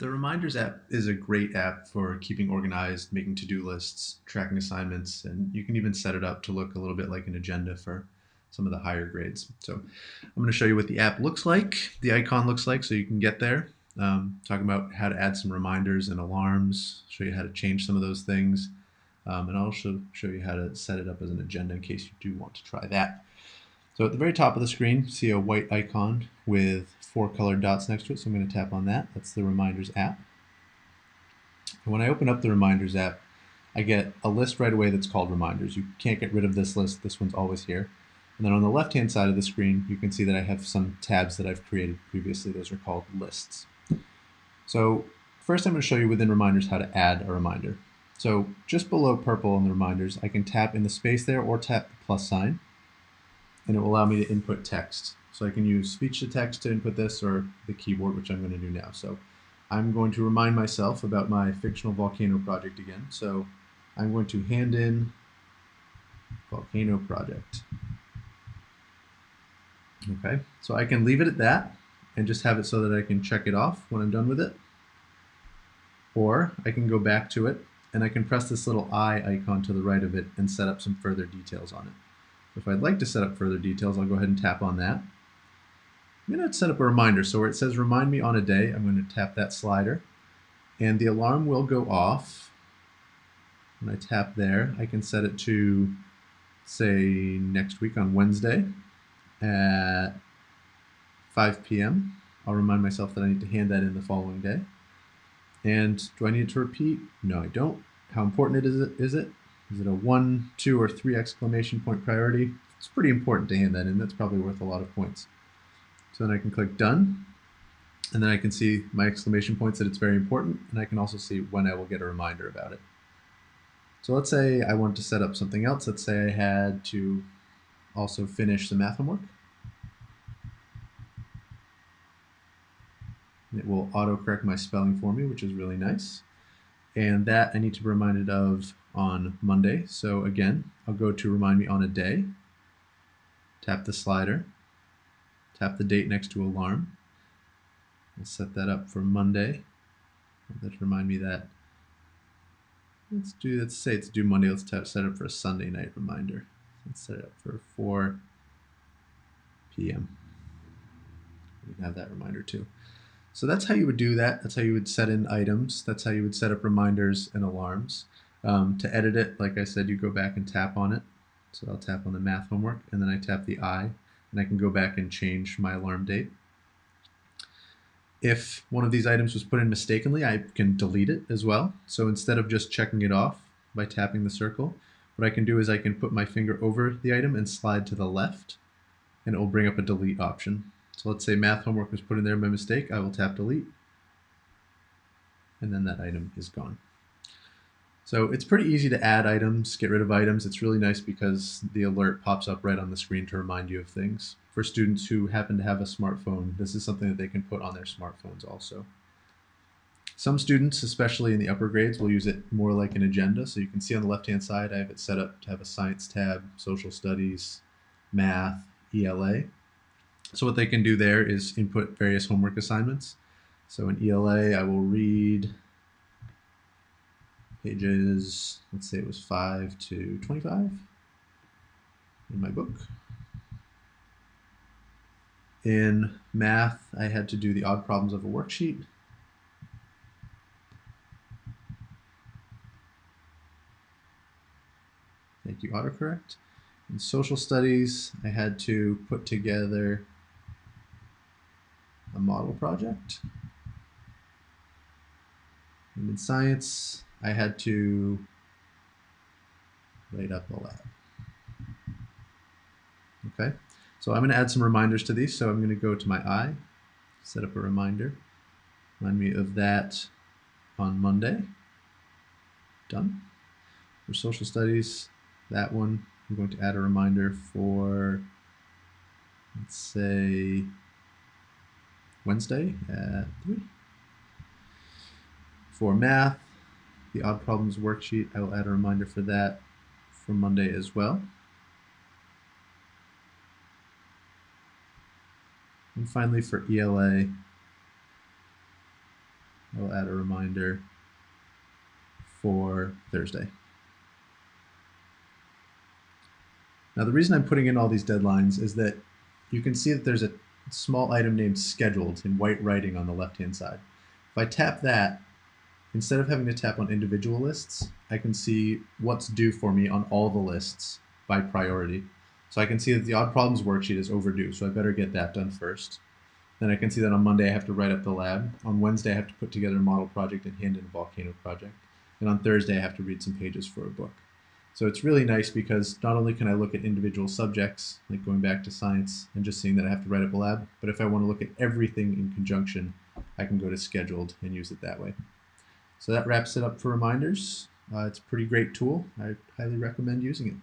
The Reminders app is a great app for keeping organized, making to-do lists, tracking assignments, and you can even set it up to look a little bit like an agenda for some of the higher grades. So I'm going to show you what the app looks like, the icon looks like, so you can get there. Talking about how to add some reminders and alarms, show you how to change some of those things, and I'll also show you how to set it up as an agenda in case you do want to try that. So at the very top of the screen, see a white icon with 4 colored dots next to it. So I'm going to tap on that. That's the Reminders app. And when I open up the Reminders app, I get a list right away that's called Reminders. You can't get rid of this list. This one's always here. And then on the left-hand side of the screen, you can see that I have some tabs that I've created previously. Those are called lists. So first I'm going to show you within Reminders how to add a reminder. So just below purple in the Reminders, I can tap in the space there or tap the plus sign, and it will allow me to input text. So I can use speech to text to input this or the keyboard, which I'm going to do now. So I'm going to remind myself about my fictional volcano project again. So I'm going to hand in volcano project. Okay, so I can leave it at that and just have it so that I can check it off when I'm done with it. Or I can go back to it and I can press this little eye icon to the right of it and set up some further details on it. If I'd like to set up further details, I'll go ahead and tap on that. I'm going to set up a reminder. So where it says remind me on a day, I'm going to tap that slider and the alarm will go off. When I tap there, I can set it to, say, next week on Wednesday at 5 p.m. I'll remind myself that I need to hand that in the following day. And do I need it to repeat? No, I don't. How important is it? Is it a 1, 2, or 3 exclamation point priority? It's pretty important to hand that in. That's probably worth a lot of points. So then I can click done, and then I can see my exclamation points that it's very important, and I can also see when I will get a reminder about it. So let's say I want to set up something else. Let's say I had to also finish some math homework. It will autocorrect my spelling for me, which is really nice. And that I need to be reminded of on Monday. So again, I'll go to remind me on a day, tap the slider, tap the date next to alarm. I'll set that up for Monday. Let's remind me that. Let's say it's due Monday. Let's set it up for a Sunday night reminder. Let's set it up for 4 p.m. We can have that reminder too. So that's how you would do that. That's how you would set in items. That's how you would set up reminders and alarms. To edit it, like I said, you go back and tap on it. So I'll tap on the math homework, and then I tap the I, and I can go back and change my alarm date. If one of these items was put in mistakenly, I can delete it as well. So instead of just checking it off by tapping the circle, what I can do is I can put my finger over the item and slide to the left, and it will bring up a delete option. So let's say math homework was put in there by mistake. I will tap delete, and then that item is gone. So it's pretty easy to add items, get rid of items. It's really nice because the alert pops up right on the screen to remind you of things. For students who happen to have a smartphone, this is something that they can put on their smartphones also. Some students, especially in the upper grades, will use it more like an agenda. So you can see on the left-hand side, I have it set up to have a science tab, social studies, math, ELA. So what they can do there is input various homework assignments. So in ELA, I will read pages, let's say it was 5 to 25 in my book. In math, I had to do the odd problems of a worksheet. Thank you, autocorrect. In social studies, I had to put together a model project. And in science, I had to write up a lab. Okay, so I'm going to add some reminders to these. So I'm going to go to my I, set up a reminder. Remind me of that on Monday. Done. For social studies, that one, I'm going to add a reminder for, let's say, Wednesday at 3. For math, the odd problems worksheet, I will add a reminder for that for Monday as well. And finally for ELA, I will add add a reminder for Thursday. Now the reason I'm putting in all these deadlines is that you can see that there's a small item named scheduled in white writing on the left-hand side. If I tap that, instead of having to tap on individual lists, I can see what's due for me on all the lists by priority. So I can see that the Odd Problems worksheet is overdue, so I better get that done first. Then I can see that on Monday I have to write up the lab. On Wednesday I have to put together a model project and hand in a volcano project. And on Thursday I have to read some pages for a book. So it's really nice because not only can I look at individual subjects, like going back to science and just seeing that I have to write up a lab, but if I want to look at everything in conjunction, I can go to scheduled and use it that way. So that wraps it up for reminders. It's a pretty great tool. I highly recommend using it.